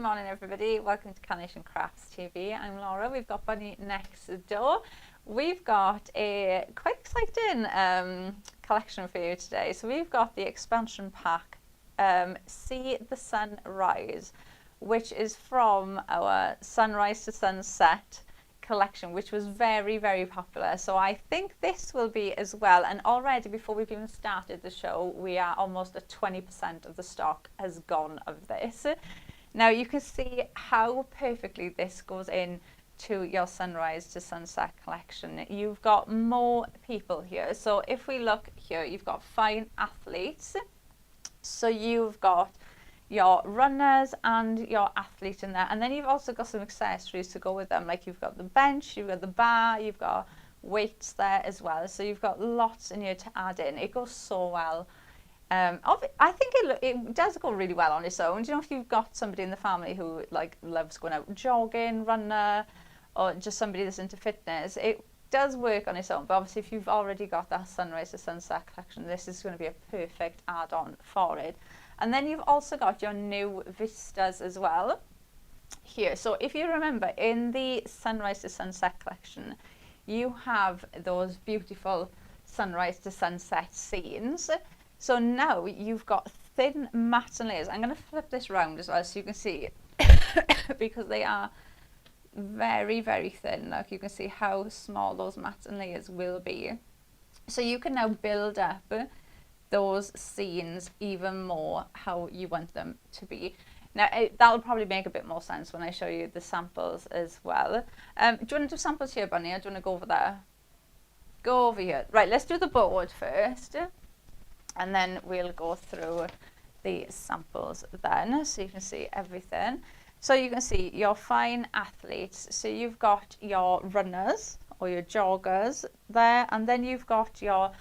morning everybody, welcome to Carnation Crafts TV. I'm Laura, we've got Bunny next door. We've got a quite exciting collection for you today. So we've got the expansion pack, See the Sun Rise, which is from our Sunrise to Sunset collection, which was very, very popular. So I think this will be as well. And already before we've even started the show, we are almost at 20% of the stock has gone of this. Now you can see how perfectly this goes in to your Sunrise to Sunset collection. You've got more people here. So if we look here, you've got fine athletes. So you've got your runners and your athlete in there, and then you've also got some accessories to go with them, like you've got the bench, you've got the bar, you've got weights there as well. So you've got lots in here to add in. It goes so well. I think it does go really well on its own. Do you know, if you've got somebody in the family who like loves going out jogging, runner, or just somebody that's into fitness, it does work on its own. But obviously if you've already got that Sunrise to Sunset collection, this is going to be a perfect add-on for it. And then you've also got your new vistas as well here. So if you remember, in the Sunrise to Sunset collection, you have those beautiful sunrise to sunset scenes. So now you've got thin mats and layers. I'm going to flip this round as well so you can see because they are very, very thin. Like you can see how small those mats and layers will be. So you can now build up those scenes even more how you want them to be. Now that'll probably make a bit more sense when I show you the samples as well. Do you want to do samples here, Bunny, or do you want to go over there? Go over here. Right, let's do the board first, and then we'll go through the samples then, so you can see everything. So you can see your fine athletes. So you've got your runners or your joggers there, and then you've got your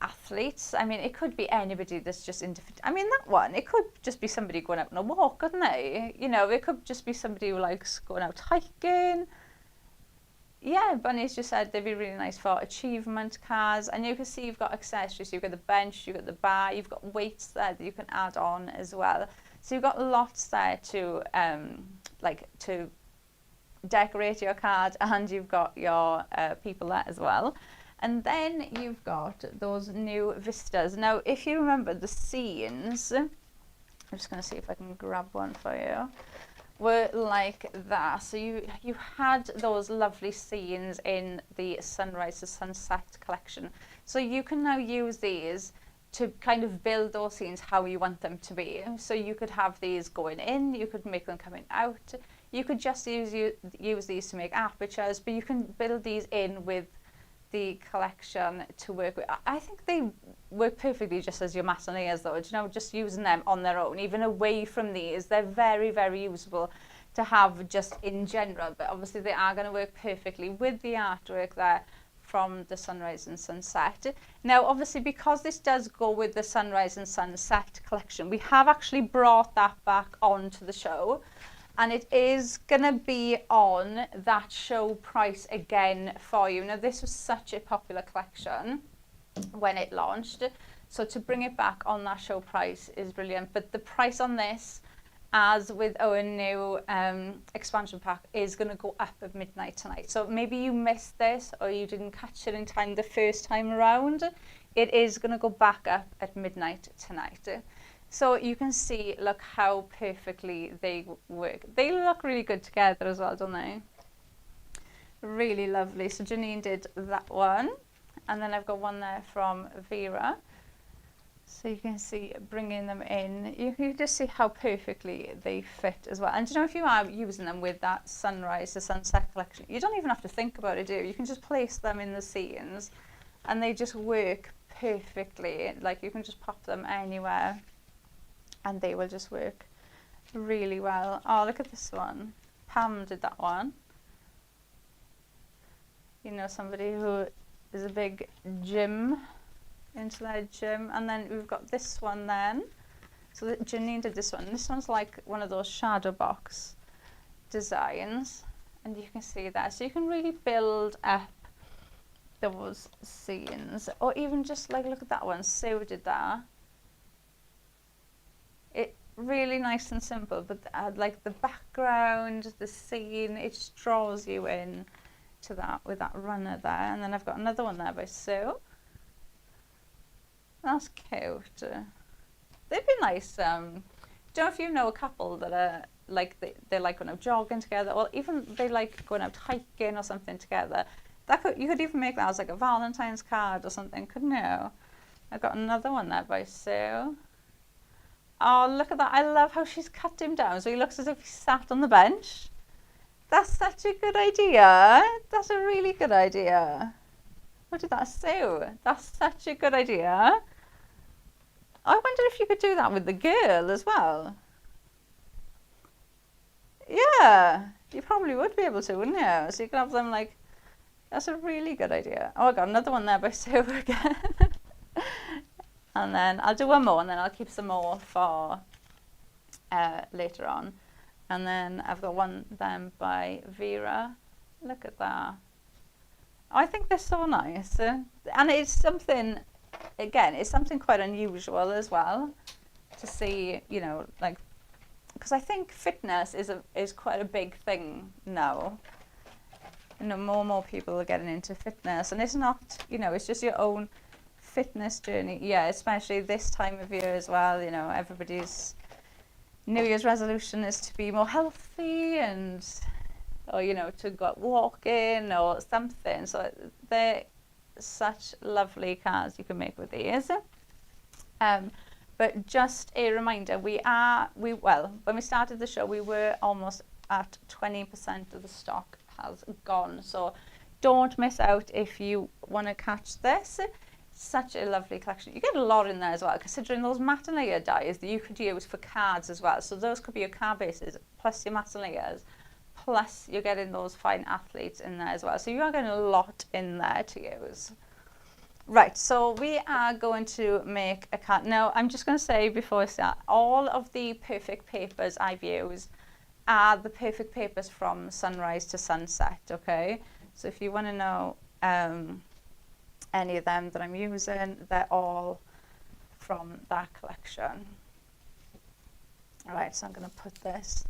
athletes. I mean, it could be anybody that's just into, I mean, that one, it could just be somebody going out on a walk, couldn't they? You know, it could just be somebody who likes going out hiking. Yeah, Bunny's just said they'd be really nice for achievement cars. And you can see you've got accessories. You've got the bench, you've got the bar, you've got weights there that you can add on as well. So you've got lots there to like to decorate your card, and you've got your people there as well. And then you've got those new vistas. Now, if you remember the scenes, I'm just going to see if I can grab one for you, were like that. So you had those lovely scenes in the Sunrise to Sunset collection. So you can now use these to kind of build those scenes how you want them to be. So you could have these going in, you could make them coming out, you could just use these to make apertures, but you can build these in with the collection to work with. I think they work perfectly just as your mats and layers though, you know, just using them on their own, even away from these. They're very, very usable to have just in general, but obviously they are going to work perfectly with the artwork there from the Sunrise and Sunset. Now obviously because this does go with the Sunrise and Sunset collection, we have actually brought that back onto the show. And it is going to be on that show price again for you. Now, this was such a popular collection when it launched. So to bring it back on that show price is brilliant. But the price on this, as with our new expansion pack, is going to go up at midnight tonight. So maybe you missed this or you didn't catch it in time the first time around. It is going to go back up at midnight tonight. So you can see, look how perfectly they work. They look really good together as well, don't they? Really lovely. So Janine did that one. And then I've got one there from Vera. So you can see bringing them in. You can just see how perfectly they fit as well. And you know, if you are using them with that Sunrise to Sunset collection, you don't even have to think about it, do you? You can just place them in the scenes and they just work perfectly. Like you can just pop them anywhere and they will just work really well. Oh, look at this one. Pam did that one. You know, somebody who is a big gym, into their gym. And then we've got this one then. So Janine did this one. This one's like one of those shadow box designs. And you can see that. So you can really build up those scenes. Or even just like, look at that one. Sue did that. It really nice and simple, but like the background, the scene, it just draws you in to that with that runner there. And then I've got another one there by Sue. That's cute. They'd be nice. Don't know if you know a couple that are like they like going out jogging together, or even they like going out hiking or something together. You could even make that as like a Valentine's card or something, couldn't you? I've got another one there by Sue. Oh, look at that. I love how she's cut him down so he looks as if he sat on the bench. That's such a good idea. That's a really good idea. What did that say? That's such a good idea. I wonder if you could do that with the girl as well. Yeah, you probably would be able to, wouldn't you? So you can have them like, that's a really good idea. Oh, I got another one there by Sue again. And then I'll do one more and then I'll keep some more for later on. And then I've got one then by Vera. Look at that. I think they're so nice. And it's something, again, it's something quite unusual as well to see, you know, like, because I think fitness is quite a big thing now. You know, more and more people are getting into fitness, and it's not, you know, it's just your own fitness journey. Yeah, especially this time of year as well. You know, everybody's New Year's resolution is to be more healthy and, or, you know, to go out walking or something. So they're such lovely cards you can make with these. But just a reminder, well, when we started the show, we were almost at 20% of the stock has gone. So don't miss out if you want to catch this. Such a lovely collection. You get a lot in there as well, considering those matte and layer dies that you could use for cards as well. So those could be your card bases, plus your matte and layers, plus you're getting those fine athletes in there as well. So you are getting a lot in there to use. Right, so we are going to make a card. Now, I'm just going to say before I start, all of the perfect papers I've used are the perfect papers from sunrise to sunset, okay? So if you want to know any of them that I'm using, they're all from that collection. All right, so I'm going to put this.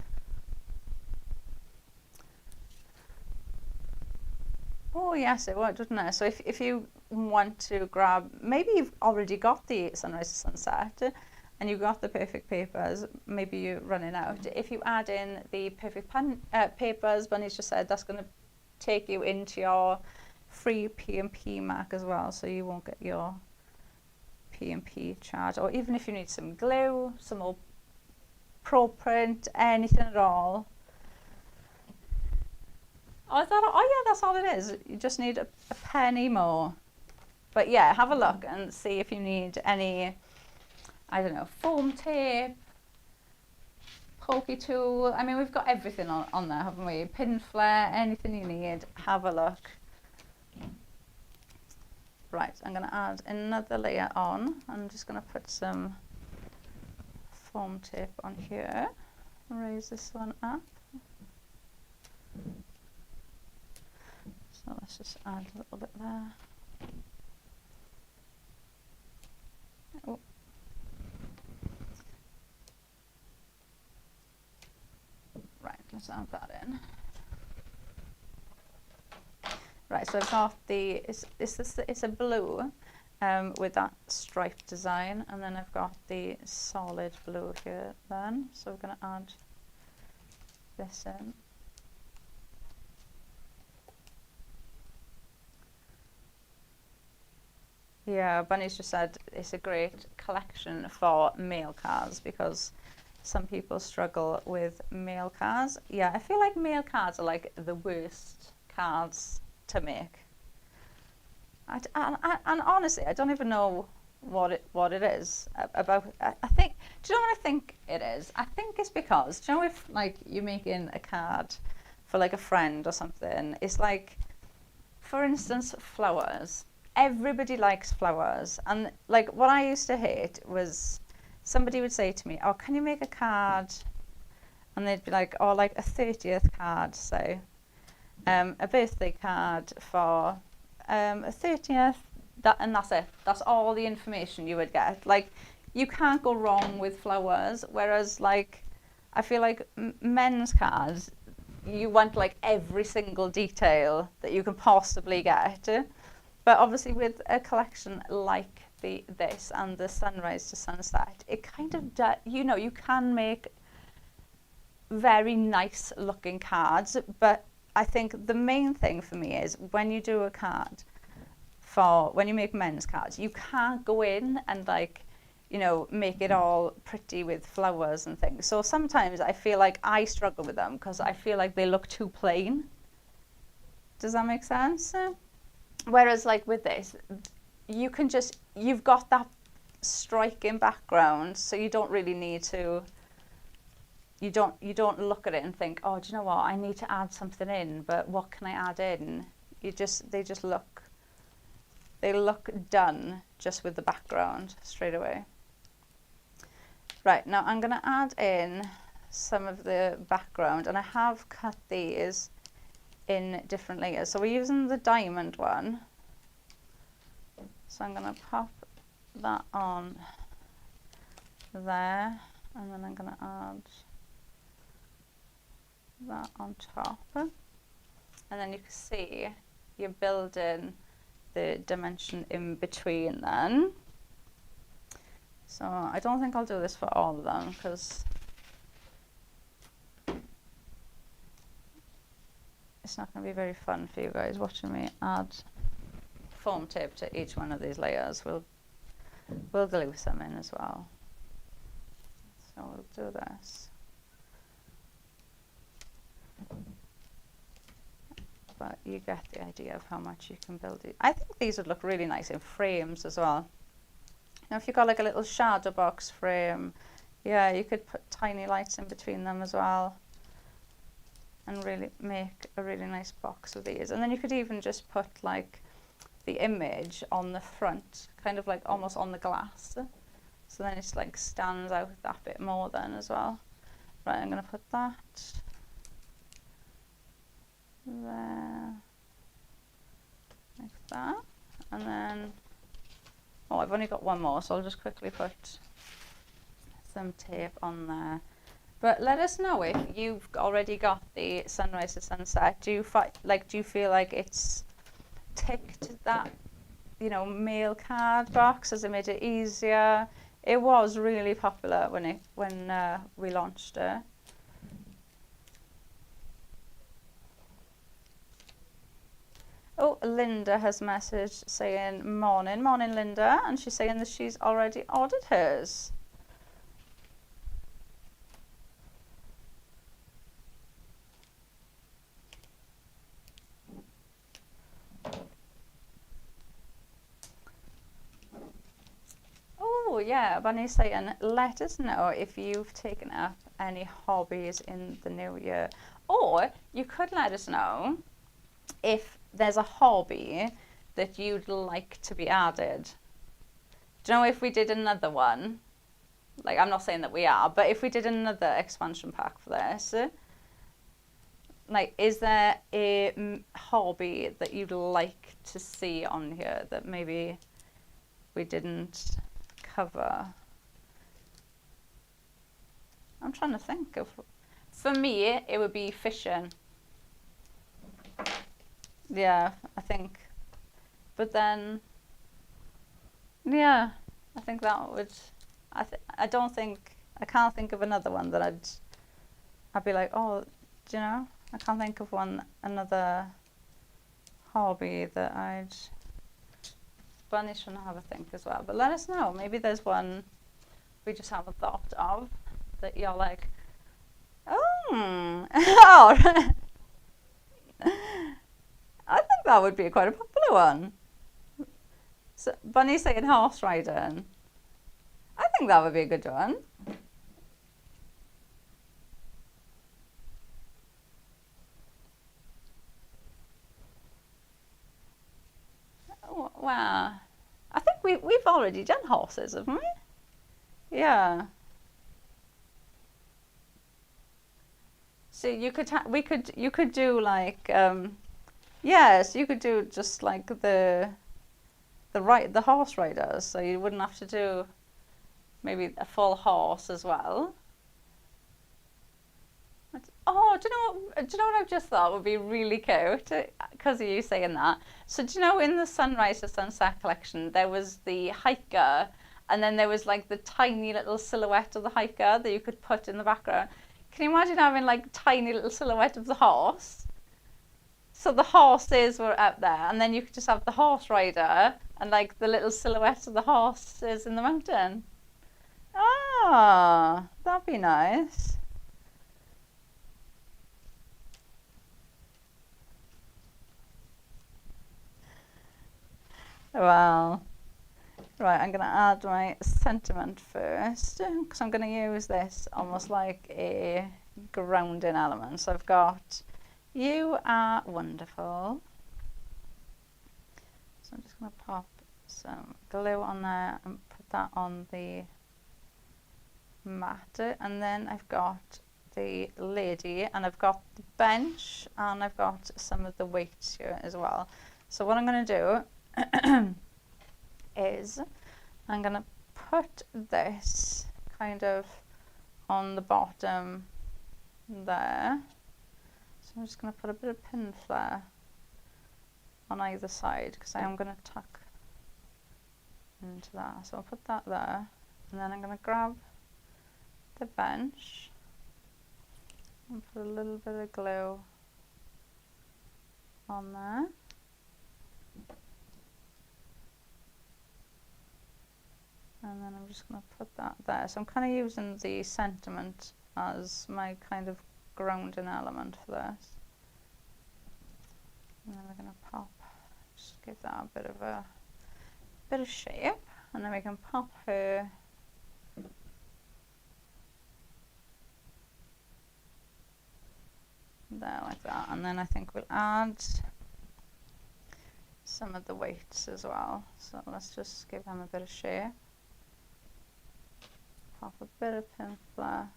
Oh yes, it would, wouldn't it? So if you want to grab, maybe you've already got the sunrise to sunset and you've got the perfect papers, maybe you're running out. If you add in the perfect papers, Bunny's just said that's going to take you into your free P&P mark as well, so you won't get your P&P charge. Or even if you need some glue, some more pro print, anything at all. Oh, yeah, that's all it is. You just need a penny more. But yeah, have a look and see if you need any, I don't know, foam tape, pokey tool. I mean, we've got everything on there, haven't we? Pin flare, anything you need, have a look. Right, I'm going to add another layer on. I'm just going to put some foam tape on here. Raise this one up. So let's just add a little bit there. Oh. Right, let's add that in. Right, so I've got the, it's a blue with that striped design, and then I've got the solid blue here then. So we're going to add this in. Yeah, Bunny's just said it's a great collection for mail cards because some people struggle with mail cards. Yeah, I feel like mail cards are like the worst cards to make. And honestly, I don't even know what it is about. I think, do you know what I think it is? I think it's because, do you know, if like you're making a card for like a friend or something, it's like, for instance, flowers. Everybody likes flowers, and like what I used to hate was somebody would say to me, oh, can you make a card? And they'd be like, oh, like a 30th card, say, a birthday card for a 30th, and that's it. That's all the information you would get. Like, you can't go wrong with flowers. Whereas like, I feel like men's cards, you want like every single detail that you can possibly get. But obviously with a collection like this and the sunrise to sunset, it kind of does, you know, you can make very nice looking cards. But I think the main thing for me is when you do a card when you make men's cards, you can't go in and like, you know, make it all pretty with flowers and things. So sometimes I feel like I struggle with them because I feel like they look too plain. Does that make sense? Whereas like with this, you can just, you've got that striking background, so you don't really need to, you don't look at it and think, oh, do you know what, I need to add something in, but what can I add in? They look done just with the background straight away. Right, now I'm going to add in some of the background, and I have cut these in different layers. So we're using the diamond one. So I'm going to pop that on there, and then I'm going to add that on top. And then you can see you're building the dimension in between then. So I don't think I'll do this for all of them because it's not going to be very fun for you guys watching me add foam tape to each one of these layers. We'll glue some in as well. So we'll do this. But you get the idea of how much you can build it. I think these would look really nice in frames as well. Now if you've got like a little shadow box frame, yeah, you could put tiny lights in between them as well and really make a really nice box of these. And then you could even just put like the image on the front, kind of like almost on the glass. So then it's like stands out that bit more then as well. Right, I'm going to put that there, like that, and then, oh, I've only got one more, so I'll just quickly put some tape on there. But let us know if you've already got the sunrise to sunset. Do you feel like it's ticked that, you know, mail card box? Has it made it easier? It was really popular when we launched it. Oh, Linda has messaged saying morning, morning Linda, and she's saying that she's already ordered hers. Oh yeah, Bunny's saying, let us know if you've taken up any hobbies in the new year. Or you could let us know if there's a hobby that you'd like to be added. Do you know, if we did another one, like I'm not saying that we are, but if we did another expansion pack for this, like is there a hobby that you'd like to see on here that maybe we didn't cover? I'm trying to think of, for me it would be fishing. Yeah, I think, but then, yeah, I think that would, I can't think of another one that I'd be like, oh, do you know, I can't think of another hobby that Bunny's trying to have a think as well, but let us know, maybe there's one we just haven't thought of that you're like, oh, oh. I think that would be quite a popular one. So Bunny's saying horse riding. I think that would be a good one. Oh, wow. I think we've already done horses, haven't we? Yeah. So you could do like yes, you could do just like the horse riders, so you wouldn't have to do maybe a full horse as well. Oh, do you know what I've just thought would be really cute? Because of you saying that. So do you know in the sunrise to sunset collection, there was the hiker, and then there was like the tiny little silhouette of the hiker that you could put in the background. Can you imagine having like tiny little silhouette of the horse? So the horses were up there, and then you could just have the horse rider and like the little silhouette of the horses in the mountain. Ah, that'd be nice. Wow. Right, I'm going to add my sentiment first because I'm going to use this almost like a grounding element. So I've got, you are wonderful. So I'm just going to pop some glue on there and put that on the mat. And then I've got the lady, and I've got the bench, and I've got some of the weights here as well. So what I'm going to do is I'm going to put this kind of on the bottom there. So I'm just going to put a bit of pin flare on either side because I am going to tuck into that. So I'll put that there, and then I'm going to grab the bench and put a little bit of glue on there. And then I'm just going to put that there. So I'm kind of using the sentiment as my kind of grounding element for this. And then we're going to pop, just give that a bit of shape, and then we can pop her there like that. And then I think we'll add some of the weights as well. So let's just give them a bit of shape. Pop a bit of pin flare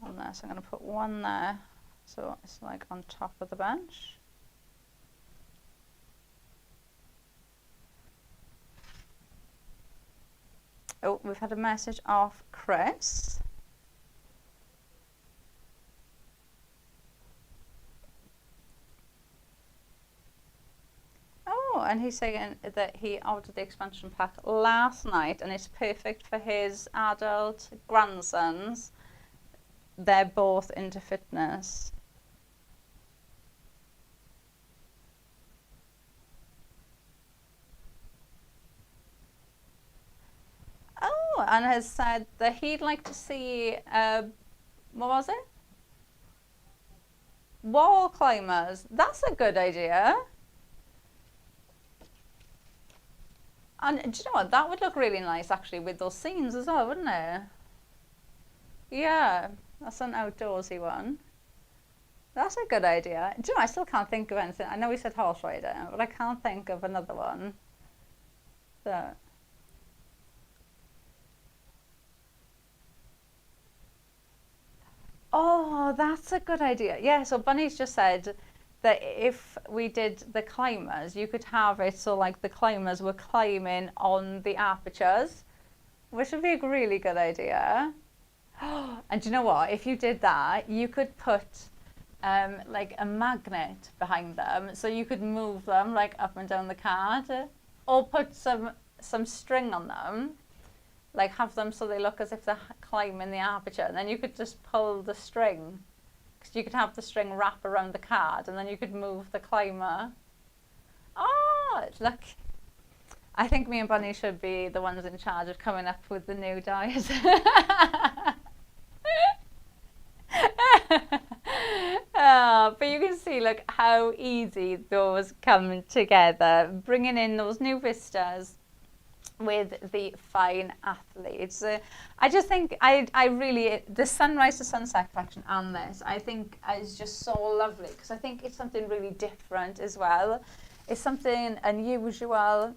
on there. So I'm going to put one there, so it's like on top of the bench. Oh, we've had a message off Chris. And he's saying that he ordered the expansion pack last night and it's perfect for his adult grandsons. They're both into fitness. Oh, and has said that he'd like to see, what was it? Wall climbers. That's a good idea. And do you know what? That would look really nice actually with those scenes as well, wouldn't it? Yeah, that's an outdoorsy one. That's a good idea. Do you know, I still can't think of anything. I know we said horse rider, but I can't think of another one. So. Oh, that's a good idea. Yeah, so Bunny's just said that if we did the climbers, you could have it so like the climbers were climbing on the apertures, which would be a really good idea. And do you know what? If you did that, you could put like a magnet behind them, so you could move them like up and down the card, or put some string on them, like have them so they look as if they're climbing the aperture, and then you could just pull the string. You could have the string wrap around the card and then you could move the climber. Oh, look. I think me and Bunny should be the ones in charge of coming up with the new diet. But you can see, look, how easy those come together. Bringing in those new vistas with the fine athletes. I just think I really, the sunrise to sunset collection and this, I think is just so lovely because I think it's something really different as well. It's something unusual,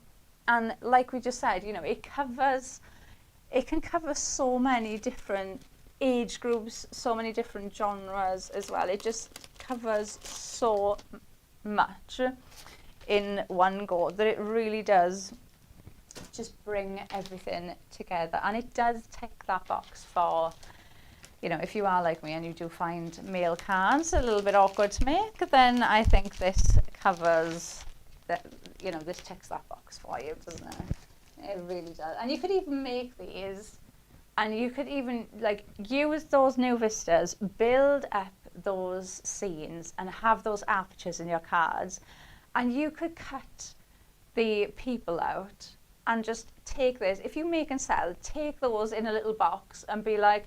and like we just said, you know, it can cover so many different age groups, so many different genres as well. It just covers so much in one go that it really does just bring everything together. And it does tick that box for, you know, if you are like me and you do find mail cards a little bit awkward to make, then I think this covers that, you know, this ticks that box for you, doesn't it? It really does. And you could even make these, and you could even like use those new vistas, build up those scenes and have those apertures in your cards, and you could cut the people out and just take this, if you make and sell, take those in a little box and be like,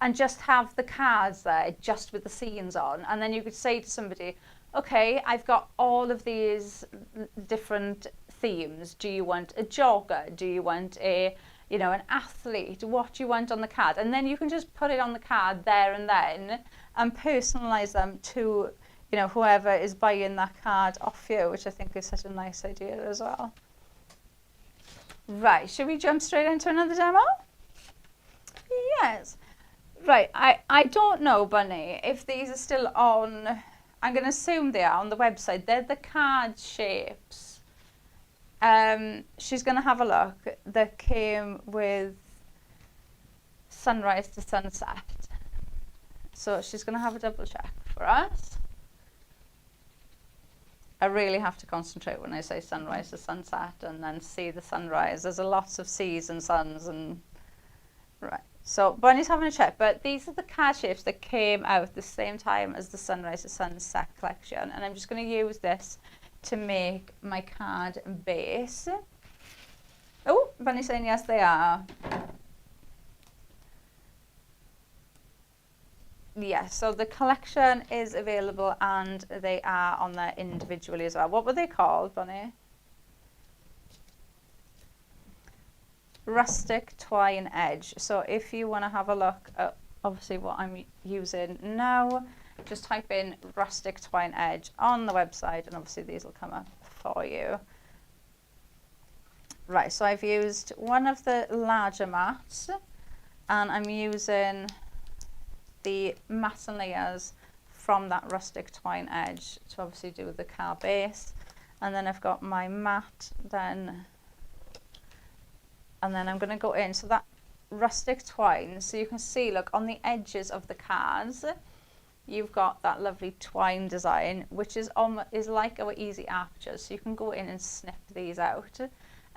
and just have the cards there just with the scenes on, and then you could say to somebody, okay, I've got all of these different themes. Do you want a jogger? Do you want a, you know, an athlete? What do you want on the card? And then you can just put it on the card there and then and personalize them to, you know, whoever is buying that card off you, which I think is such a nice idea as well. Right, should we jump straight into another demo? Yes. Right, I don't know, Bunny, if these are still on. I'm going to assume they are on the website. They're the card shapes. She's going to have a look. That came with sunrise to sunset. So she's going to have a double check for us. I really have to concentrate when I say sunrise to sunset and then see the sunrise. There's a lots of seas and suns and right. So Bonnie's having a check, but these are the card shapes that came out at the same time as the sunrise to sunset collection, and I'm just going to use this to make my card base. Oh, Bonnie's saying yes, they are. Yes, so the collection is available and they are on there individually as well. What were they called, Bonnie? Rustic twine edge. So if you want to have a look at obviously what I'm using now, just type in rustic twine edge on the website and obviously these will come up for you. Right, so I've used one of the larger mats and I'm using the mats and layers from that rustic twine edge to obviously do the card base, and then I've got my mat then. And then I'm going to go in, so that rustic twine, so you can see, look, on the edges of the cards, you've got that lovely twine design, which is like our easy apertures. So you can go in and snip these out,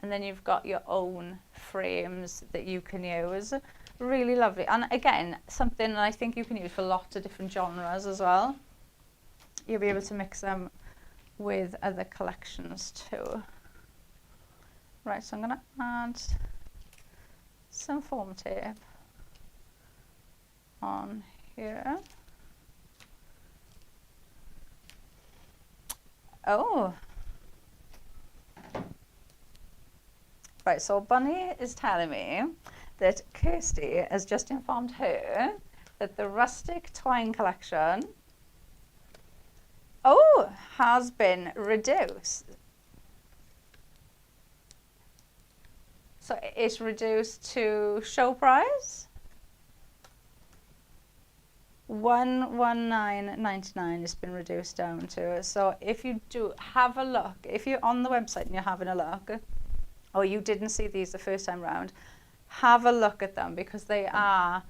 and then you've got your own frames that you can use. Really lovely. And again, something that I think you can use for lots of different genres as well. You'll be able to mix them with other collections too. Right, so I'm going to add some foam tape on here. Oh. Right, so Bunny is telling me that Kirsty has just informed her that the Rustic Twine collection, has been reduced. So it's reduced to show price $119.99 has been reduced down to. So if you do have a look, if you're on the website and you're having a look, or you didn't see these the first time round, have a look at them because they are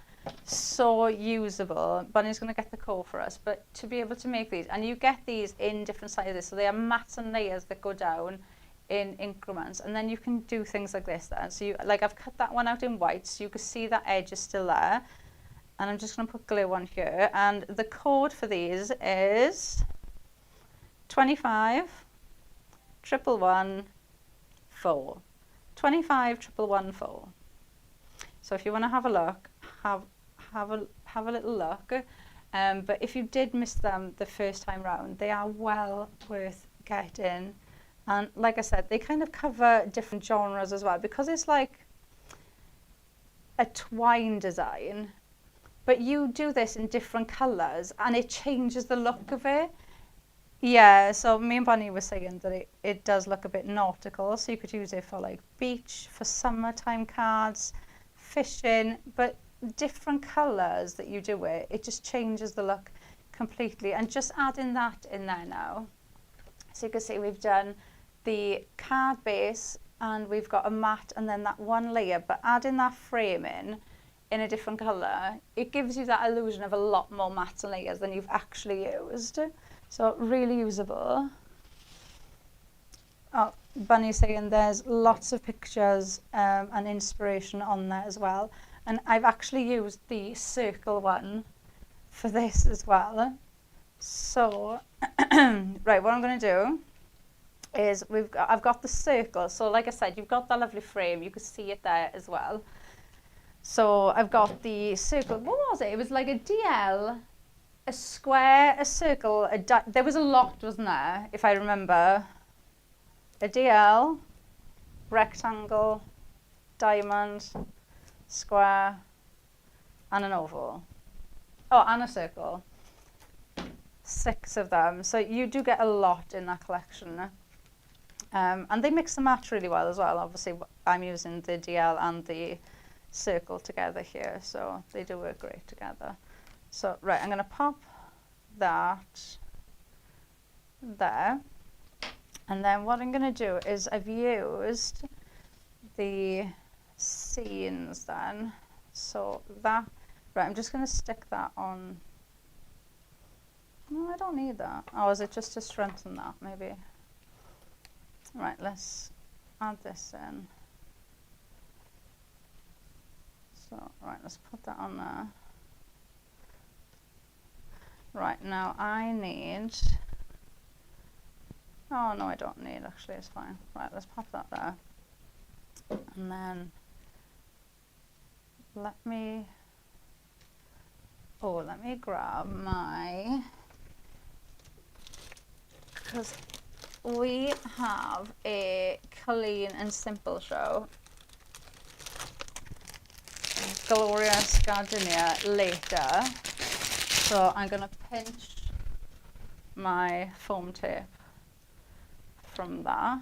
so usable. Bunny's going to get the code for us, but to be able to make these, and you get these in different sizes, so they are mats and layers that go down in increments, and then you can do things like this then. So you, like, I've cut that one out in white so you can see that edge is still there, and I'm just going to put glue on here, and the code for these is 25 111 4. 25 111 4. So if you want to have a look, have a little look, but if you did miss them the first time round, they are well worth getting. And like I said, they kind of cover different genres as well, because it's like a twine design, but you do this in different colours and it changes the look of it. Yeah, so me and Bonnie were saying that it does look a bit nautical, so you could use it for like beach, for summertime cards, fishing, but different colours that you do it just changes the look completely. And just adding that in there now, so you can see we've done the card base and we've got a matte and then that one layer, but adding that frame in a different colour, it gives you that illusion of a lot more matte layers than you've actually used. So really usable. Oh, Bunny's saying there's lots of pictures and inspiration on there as well. And I've actually used the circle one for this as well. So, right, what I'm going to do is I've got the circle. So like I said, you've got that lovely frame. You can see it there as well. So I've got the circle. What was it? It was like a DL, a square, a circle. There was a lot, wasn't there? If I remember. A DL, rectangle, diamond, square, and an oval. Oh, and a circle. 6 of them. So you do get a lot in that collection. And they mix and match really well as well. Obviously, I'm using the DL and the circle together here, so they do work great together. So, right, I'm going to pop that there. And then what I'm going to do is I've used the scenes then. So that, right, I'm just going to stick that on. No, I don't need that. Oh, is it just to strengthen that, maybe? Right, let's add this in. So, right, let's put that on there. Right, now I need, oh no, I don't need, actually, it's fine. Right, let's pop that there. And then let me grab my, because we have a clean and simple show. Glorious Gardenia later. So I'm going to pinch my foam tape from there.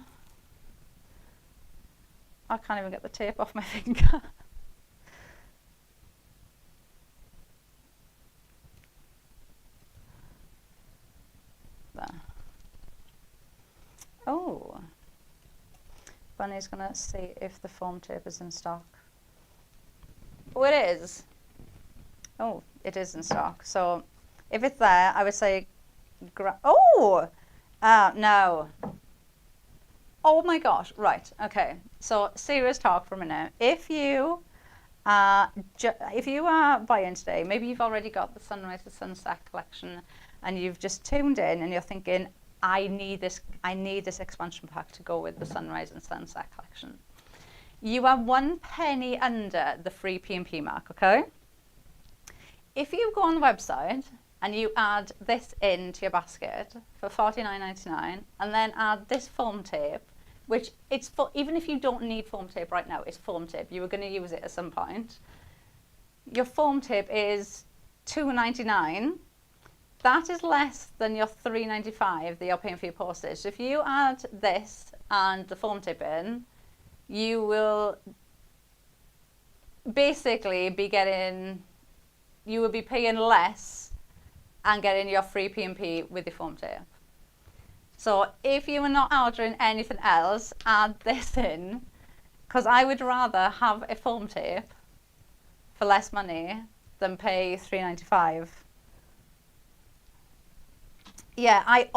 I can't even get the tape off my finger. There. Oh. Bunny's going to see if the foam tape is in stock. Oh, it is. Oh, it is in stock. So if it's there, I would say, oh, no. Oh my gosh, right, okay. So serious talk for a minute. If you are buying today, maybe you've already got the Sunrise to Sunset collection and you've just tuned in and you're thinking, I need this expansion pack to go with the Sunrise and Sunset collection. You are 1 penny under the free P&P mark, okay? If you go on the website and you add this into your basket for $49.99 and then add this foam tape, which it's for, even if you don't need foam tape right now, it's foam tape. You were going to use it at some point. Your foam tape is $2.99. That is less than your $3.95 that you're paying for your postage. So if you add this and the foam tape in, you will basically be getting, you will be paying less and getting your free P&P with the foam tape. So if you are not ordering anything else, add this in, because I would rather have a foam tape for less money than pay $3.95. Yeah, I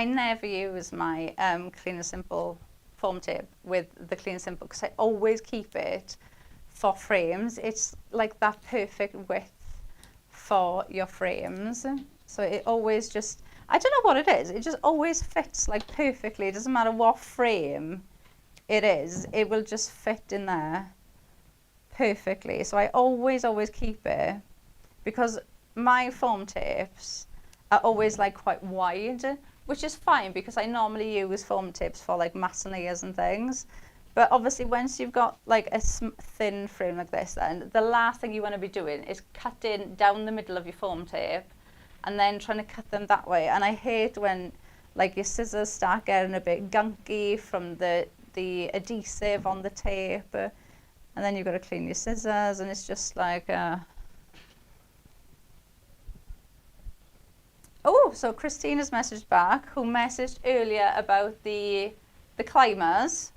never use my Clean and Simple foam tape with the Clean and Simple because I always keep it for frames. It's like that perfect width for your frames. So it always just, I don't know what it is. It just always fits like perfectly. It doesn't matter what frame it is. It will just fit in there perfectly. So I always keep it because my foam tapes are always like quite wide, which is fine because I normally use foam tapes for like masonries and things. But obviously once you've got like a thin frame like this, then the last thing you want to be doing is cutting down the middle of your foam tape and then trying to cut them that way. And I hate when like your scissors start getting a bit gunky from the adhesive on the tape, and then you've got to clean your scissors and it's just like Oh, so Christina's messaged back, who messaged earlier about the climbers.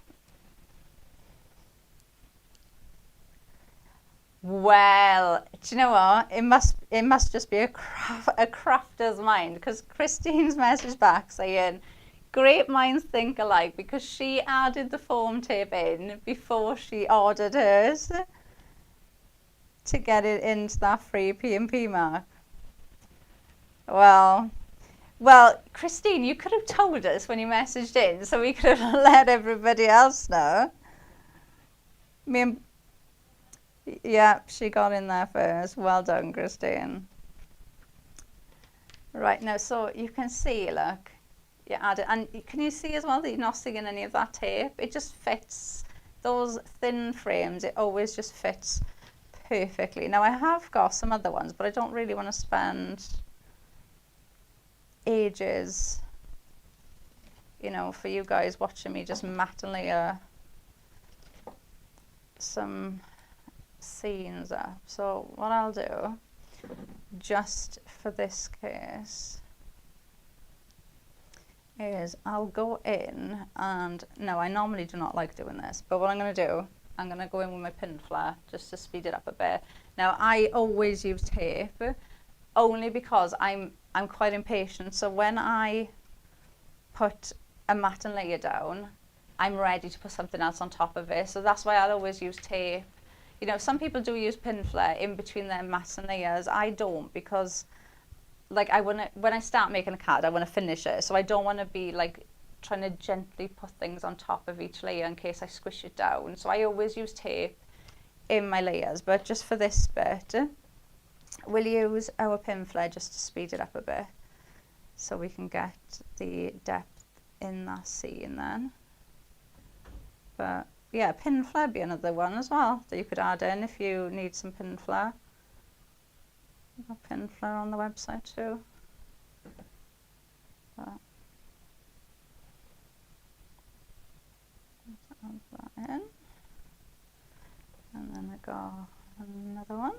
Well, do you know what? It must just be a crafter's mind, because Christine's message back saying, "Great minds think alike," because she added the foam tape in before she ordered hers to get it into that free P&P mark. Well, Christine, you could have told us when you messaged in, so we could have let everybody else know. Me and Yeah, she got in there first. Well done, Christine. Right, now, so you can see, look, you add it. And can you see as well that you're not seeing any of that tape? It just fits. Those thin frames, it always just fits perfectly. Now, I have got some other ones, but I don't really want to spend ages, you know, for you guys watching me just mat and layer some scenes up. So what I'll do, just for this case, is I'll go in and, no, I normally do not like doing this, but what I'm going to do, I'm going to go in with my pin flare just to speed it up a bit. Now, I always use tape only because I'm quite impatient, so when I put a mat and layer down, I'm ready to put something else on top of it, so that's why I'll always use tape. You know, some people do use pin flare in between their mats and layers. I don't, because like when I start making a card, I want to finish it. So I don't want to be like trying to gently put things on top of each layer in case I squish it down. So I always use tape in my layers, but just for this bit, we'll use our pin flare just to speed it up a bit so we can get the depth in that scene then. But yeah, pin flare be another one as well that you could add in if you need some pin flare. We've got pin flare on the website too. But add that in. And then I got another one.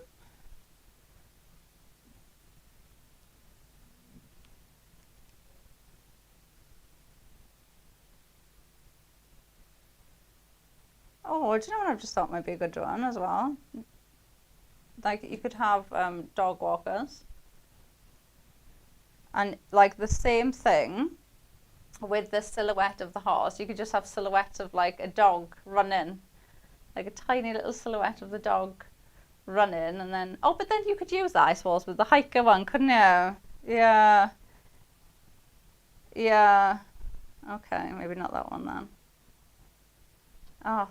Oh, do you know what I've just thought might be a good one as well? Like you could have dog walkers, and like the same thing with the silhouette of the horse. You could just have silhouettes of like a dog running, like a tiny little silhouette of the dog running, and then but then you could use that, I suppose, with the hiker one, couldn't you? Yeah. Yeah. Okay, maybe not that one then. Oh.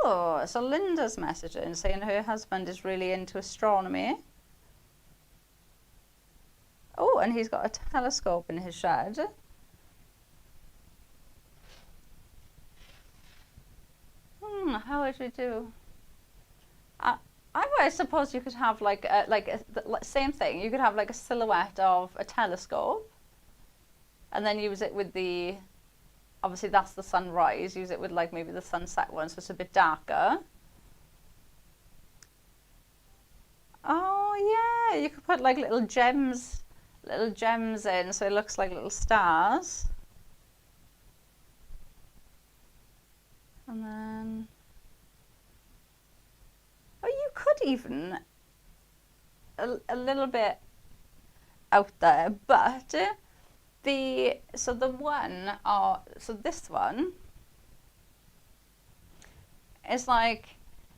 Oh, so Linda's messaging saying her husband is really into astronomy. Oh, and he's got a telescope in his shed. How would we do? I suppose you could have like the same thing. You could have like a silhouette of a telescope, and then use it with the. Obviously, that's the sunrise. Use it with like maybe the sunset one, so it's a bit darker. Oh yeah, you could put like little gems in, so it looks like little stars. And then, you could even a little bit out there, but this one is like,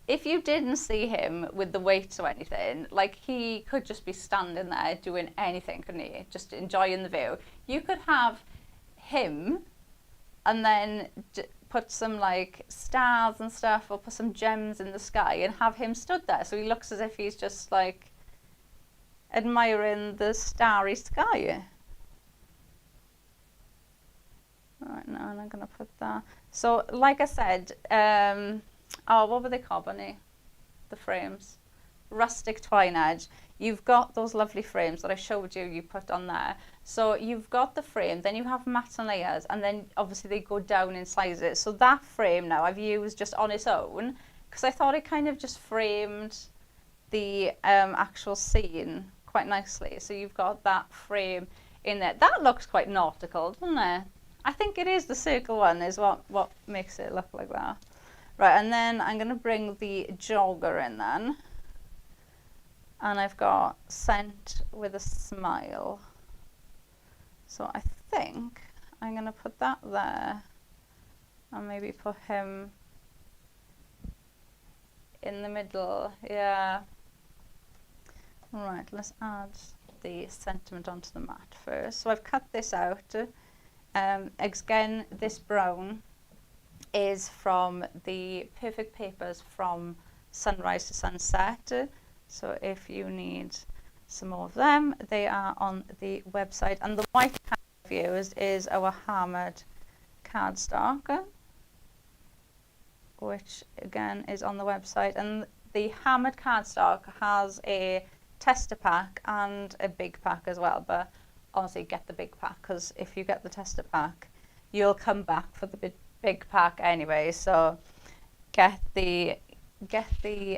if you didn't see him with the weights or anything, like he could just be standing there doing anything, couldn't he? Just enjoying the view. You could have him and then put some like stars and stuff, or put some gems in the sky and have him stood there, so he looks as if he's just like admiring the starry sky. Right, now I'm going to put that. So, like I said, what were they called, Bunny? The frames. Rustic twine edge. You've got those lovely frames that I showed you, you put on there. So you've got the frame, then you have mats and layers, and then obviously they go down in sizes. So that frame now I've used just on its own, because I thought it kind of just framed the actual scene quite nicely. So you've got that frame in there. That looks quite nautical, doesn't it? I think it is the circle one is what makes it look like that. Right, and then I'm going to bring the jogger in then. And I've got sent with a smile. So I think I'm going to put that there and maybe put him in the middle. Yeah. Right, let's add the sentiment onto the mat first. So I've cut this out. Again, this brown is from the Perfect Papers from Sunrise to Sunset. So if you need some more of them, they are on the website. And the white card I've used is our hammered cardstock, which again is on the website. And the hammered cardstock has a tester pack and a big pack as well. But honestly, get the big pack, because if you get the tester pack, you'll come back for the big pack anyway. So get the big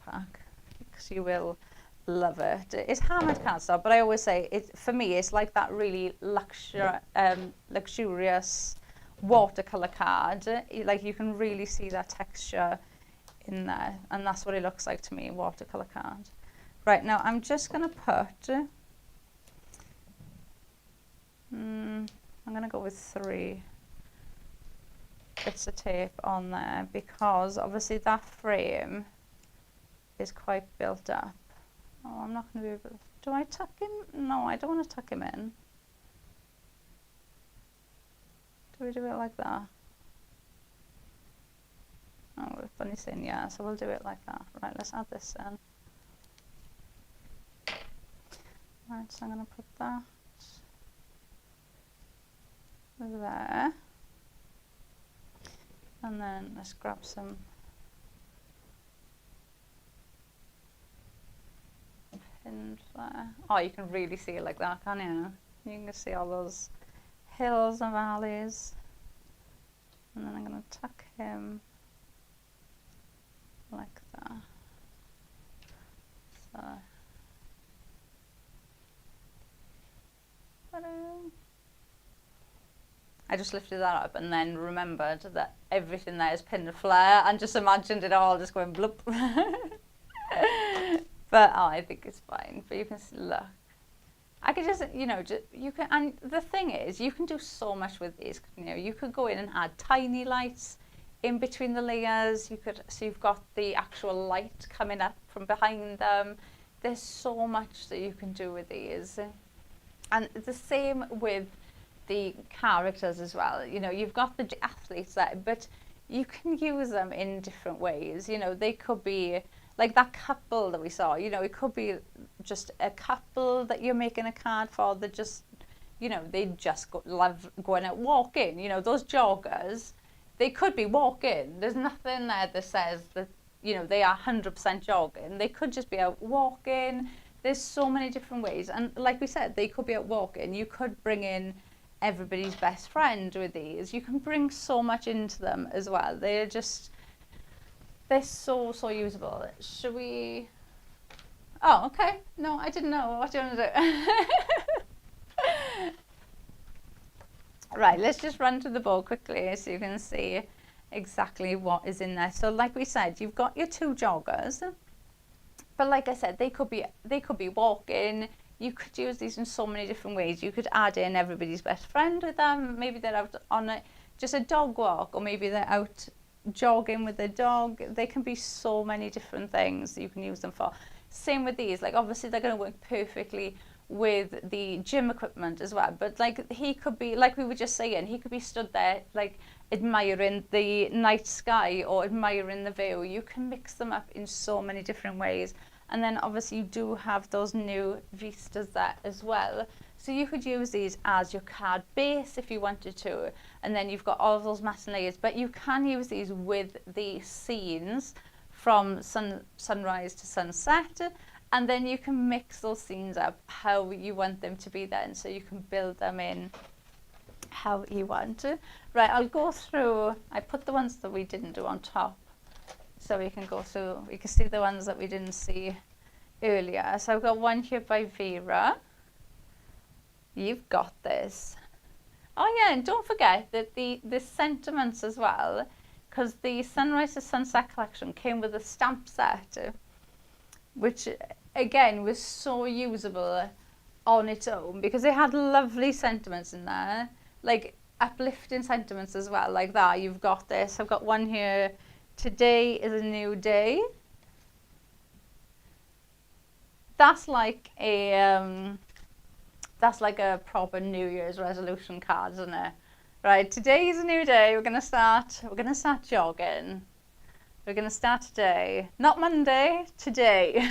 pack, because you will love it. It's hammered cardstock, but I always say for me it's like that really luxurious watercolor card. Like you can really see that texture in there, and that's what it looks like to me, watercolor card. Right, now I'm just going to put I'm going to go with 3 bits of tape on there, because obviously that frame is quite built up. Oh, I'm not going to be able to. Do I tuck him? No, I don't want to tuck him in. Do we do it like that? Oh, Bunny's saying yeah, so we'll do it like that. Right, let's add this in. Right, so I'm going to put that there. And then let's grab some pins there. Oh, you can really see it like that, can't you? You can see all those hills and valleys. And then I'm going to tuck him like that. So, I just lifted that up and then remembered that everything there is pin and flare, and just imagined it all just going bloop. But oh, I think it's fine. But you can look. I could just, you know, you can, and the thing is, you can do so much with these. You know, you could go in and add tiny lights in between the layers. You could, so you've got the actual light coming up from behind them. There's so much that you can do with these, and the same with the characters as well. You know, you've got the athletes there, but you can use them in different ways. You know, they could be like that couple that we saw. You know, it could be just a couple that you're making a card for that just, you know, they just love going out walking. You know, those joggers, they could be walking. There's nothing there that says that, you know, they are 100% jogging. They could just be out walking. There's so many different ways. And like we said, they could be out walking. You could bring in everybody's best friend with these. You can bring so much into them as well. They're so usable. Should we? Oh, okay. No, I didn't know. What do you want to do? Right, let's just run to the board quickly so you can see exactly what is in there. So like we said, you've got your 2 joggers, but like I said, they could be walking. You could use these in so many different ways. You could add in everybody's best friend with them. Maybe they're out on just a dog walk, or maybe they're out jogging with their dog. They can be so many different things that you can use them for. Same with these. Like obviously they're going to work perfectly with the gym equipment as well. But like he could be, like we were just saying, he could be stood there like admiring the night sky or admiring the view. You can mix them up in so many different ways. And then obviously you do have those new vistas there as well. So you could use these as your card base if you wanted to. And then you've got all of those matte layers. But you can use these with the scenes from sunrise to sunset. And then you can mix those scenes up how you want them to be then. So you can build them in how you want to. Right, I'll go through. I put the ones that we didn't do on top, so we can go through, we can see the ones that we didn't see earlier. So I've got one here by Vera. You've got this. Oh yeah, and don't forget that the sentiments as well, because the Sunrise to Sunset collection came with a stamp set, which again was so usable on its own because it had lovely sentiments in there, like uplifting sentiments as well, like that. You've got this. I've got one here. Today is a new day. That's like a proper New Year's resolution card, isn't it? Right, today is a new day. We're gonna start jogging. We're gonna start today, not Monday, today.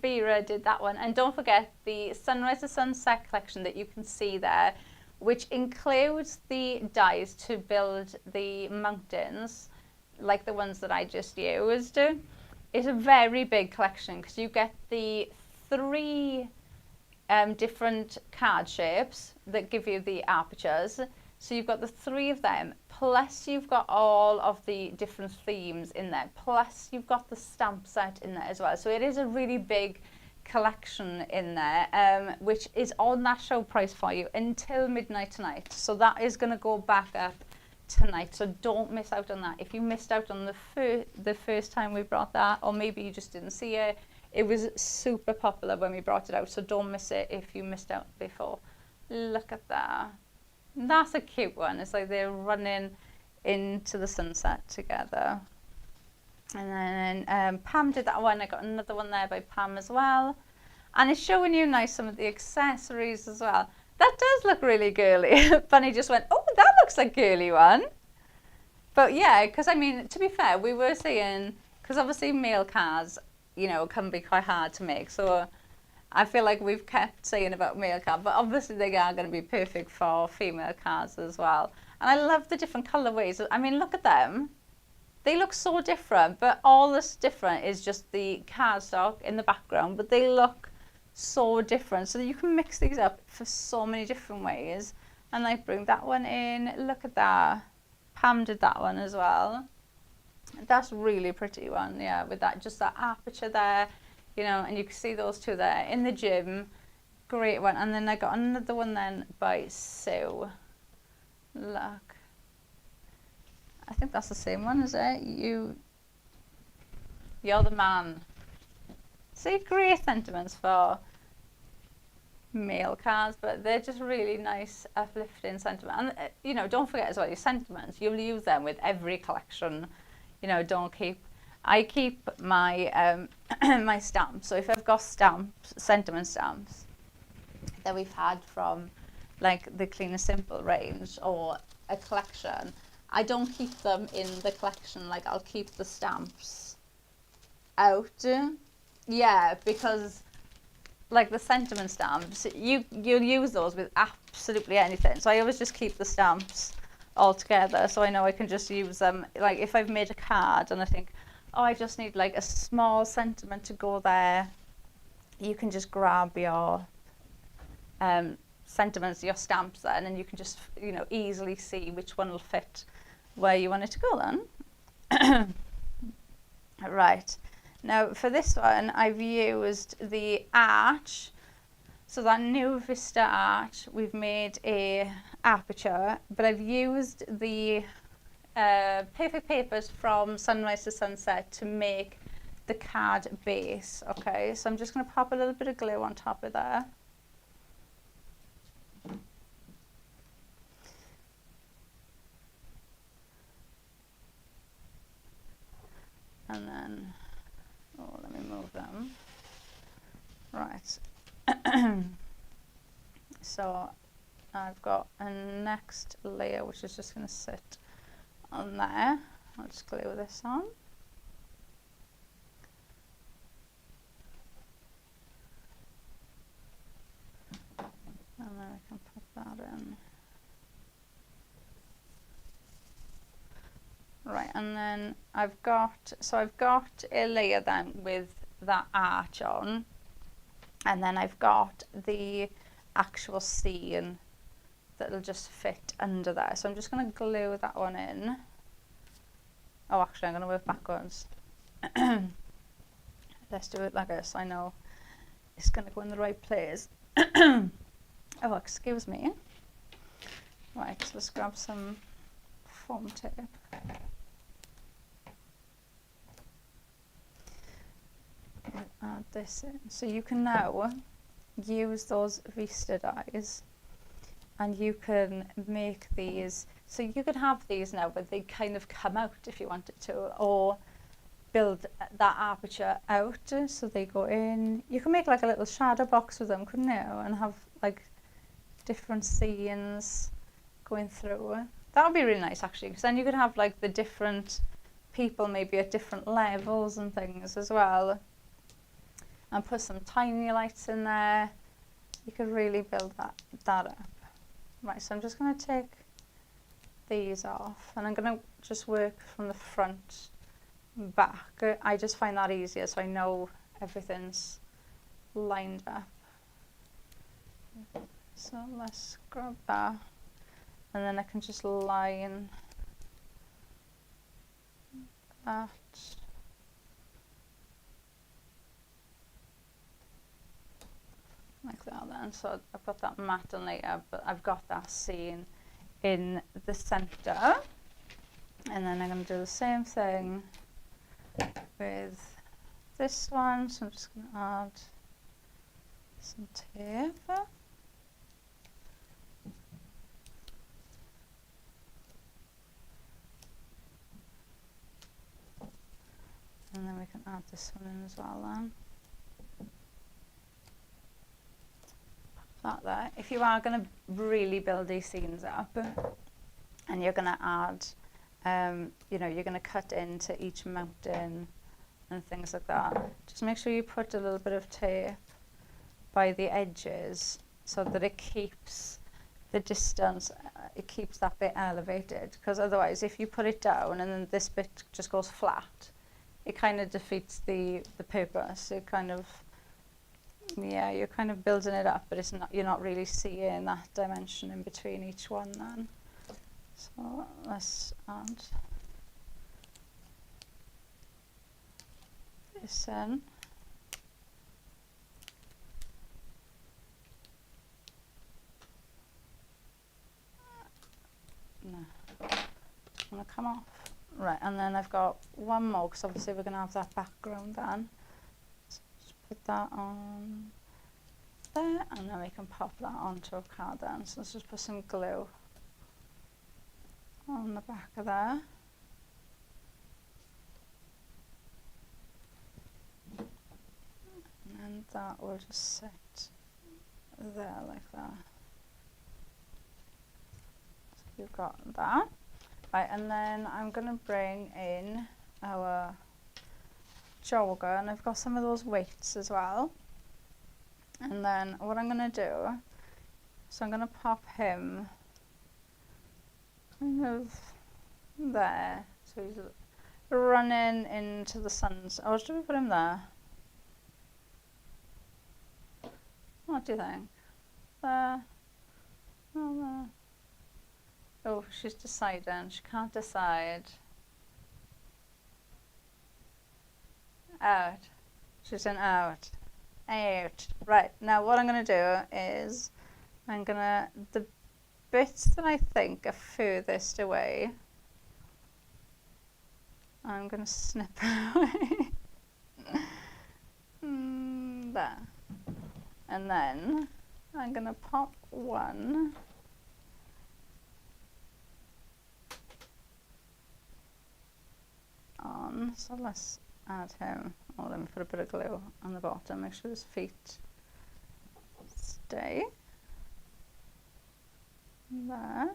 Vera did that one, and don't forget the Sunrise to Sunset collection that you can see there, which includes the dies to build the mountains, like the ones that I just used. It's a very big collection because you get the 3 different card shapes that give you the apertures. So you've got the 3 of them, plus you've got all of the different themes in there, plus you've got the stamp set in there as well. So it is a really big collection in there, which is on that show price for you until midnight tonight. So that is going to go back up tonight. So don't miss out on that. If you missed out on the first time we brought that, or maybe you just didn't see it, it was super popular when we brought it out. So don't miss it if you missed out before. Look at that. That's a cute one. It's like they're running into the sunset together. And then Pam did that one. I got another one there by Pam as well. And it's showing you nice some of the accessories as well. That does look really girly. Bunny just went, oh, that looks like a girly one. But yeah, because I mean, to be fair, we were saying, because obviously mail cards, you know, can be quite hard to make. So I feel like we've kept saying about male cards, but obviously they are going to be perfect for female cards as well. And I love the different colorways. I mean, look at them. They look so different, but all that's different is just the cardstock in the background, but they look so different. So you can mix these up for so many different ways. And like bring that one in. Look at that. Pam did that one as well. That's really pretty one, yeah, with that, just that aperture there, you know, and you can see those 2 there in the gym. Great one. And then I got another one then by Sue. Look. I think that's the same one, is it? You're the man. See, great sentiments for male cards, but they're just really nice, uplifting sentiment. And, you know, don't forget as well, your sentiments, you'll use them with every collection. You know, I keep my my stamps. So if I've got stamps, sentiment stamps that we've had from like the Clean and Simple range or a collection, I don't keep them in the collection. Like I'll keep the stamps out. Yeah, because like the sentiment stamps, you'll use those with absolutely anything. So I always just keep the stamps all together, so I know I can just use them. Like if I've made a card and I think, oh, I just need like a small sentiment to go there, you can just grab your sentiments, your stamps there, and then you can just, you know, easily see which one will fit where you want it to go then. Right, now for this one I've used the arch. So that new Vista arch, we've made a aperture, but I've used the perfect papers from Sunrise to Sunset to make the card base. Okay, so I'm just going to pop a little bit of glue on top of there. And then, oh, let me move them. Right. So I've got a next layer which is just going to sit on there. I'll just glue this on. And then I can put that in. Right, and then I've got a layer then with that arch on. And then I've got the actual scene that'll just fit under there. So I'm just going to glue that one in. Oh, actually, I'm going to work backwards. Let's do it like this. I know it's going to go in the right place. Oh, excuse me. Right, so let's grab some foam tape. And add this in. So you can now use those Vista dies and you can make these. So you could have these now, but they kind of come out if you wanted to, or build that aperture out so they go in. You can make like a little shadow box with them, couldn't you? And have like different scenes going through. That would be really nice actually, because then you could have like the different people maybe at different levels and things as well. And put some tiny lights in there. You could really build that up. Right, so I'm just going to take these off and I'm going to just work from the front back. I just find that easier so I know everything's lined up. So let's grab that and then I can just line that. Like that then, so I've got that matte on later, but I've got that scene in the center. And then I'm going to do the same thing with this one, so I'm just going to add some tape. And then we can add this one in as well then. That there. If you are going to really build these scenes up and you're going to add, you know, you're going to cut into each mountain and things like that, just make sure you put a little bit of tape by the edges so that it keeps the distance, it keeps that bit elevated, because otherwise if you put it down and then this bit just goes flat, it kind of defeats the purpose. It kind of, yeah, you're kind of building it up, but it's not, you're not really seeing that dimension in between each one then. So let's add this in. No, it's going to come off. Right, and then I've got one more, because obviously we're going to have that background then. So just put that on there, and then we can pop that onto a card then. So let's just put some glue on the back of there. And then that will just sit there like that. So you've got that. Right, and then I'm going to bring in our jogger, and I've got some of those weights as well. And then what I'm going to do, so I'm going to pop him kind of there. So he's running into the sun's. Oh, should we put him there? What do you think? There? Oh, there. Oh, she's deciding. She can't decide. Out. She's in out. Out. Right, now what I'm going to do is I'm going to, the bits that I think are furthest away, I'm going to snip away. There. And then I'm going to pop one on. So let's add him. Oh, let me put a bit of glue on the bottom, make sure his feet stay there.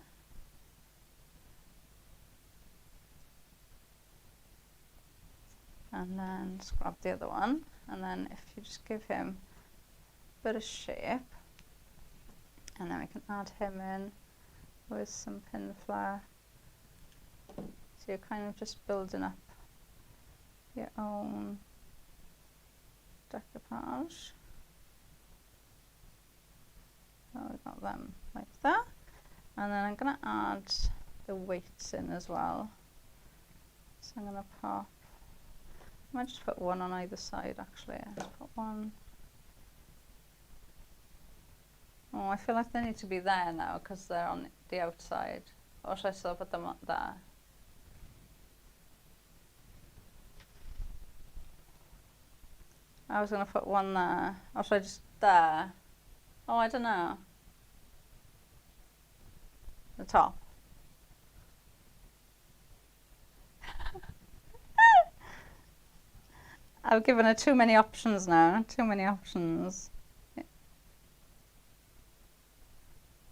And then just grab the other one, and then if you just give him a bit of shape, and then we can add him in with some pin flare. So you're kind of just building up your own decoupage. So we've got them like that. And then I'm going to add the weights in as well. So I'm going to pop, I might just put one on either side actually. Just put one Oh, I feel like they need to be there now because they're on the outside. Or should I still put them there? I was going to put one there. Or should I just there? Oh, I don't know. The top. I've given her too many options now. Too many options.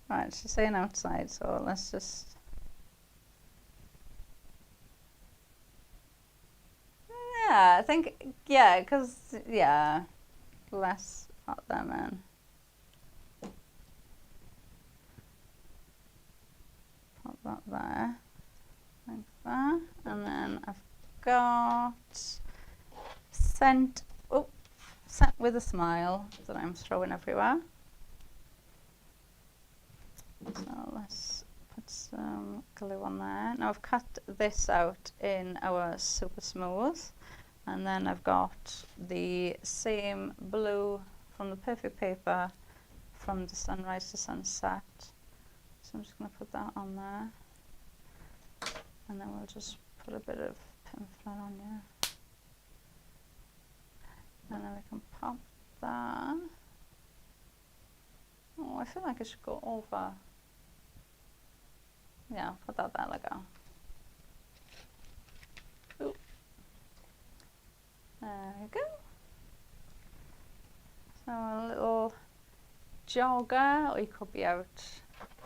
Right, she's saying outside, so let's just... Yeah, I think, yeah, because, yeah, less put them in. Put that there, like that. And then I've got scent, oh, scent with a smile that I'm throwing everywhere. So let's put some glue on there. Now I've cut this out in our super smooth, and then I've got the same blue from the perfect paper from the sunrise to sunset. So I'm just going to put that on there, and then we'll just put a bit of pimphlet on here, and then we can pop that. Oh, I feel like it should go over. Yeah, put that there, let go. Ooh. There we go. So a little jogger, or you could be out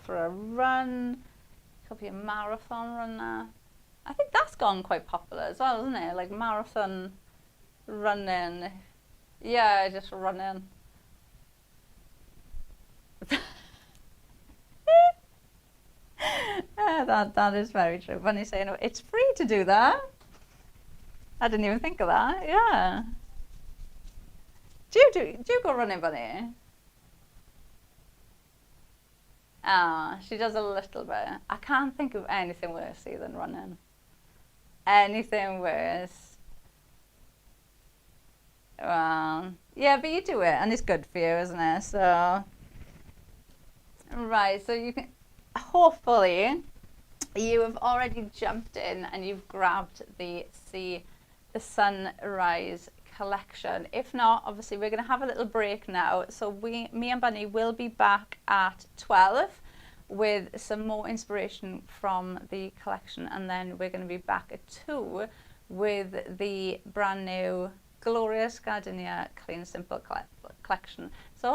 for a run. It could be a marathon runner. I think that's gone quite popular as well, isn't it? Like marathon running. Yeah, just running. That is very true. Bunny saying, oh, it's free to do that. I didn't even think of that. Yeah. Do you go running, Bunny? Ah, she does a little bit. I can't think of anything worse than running. Anything worse. Well, yeah, but you do it, and it's good for you, isn't it? So, right. So you can hopefully you have already jumped in and you've grabbed the sunrise collection. If not, obviously we're going to have a little break now, so me and Bunny will be back at 12 with some more inspiration from the collection, and then we're going to be back at 2 with the brand new glorious Gardenia Clean Simple collection. So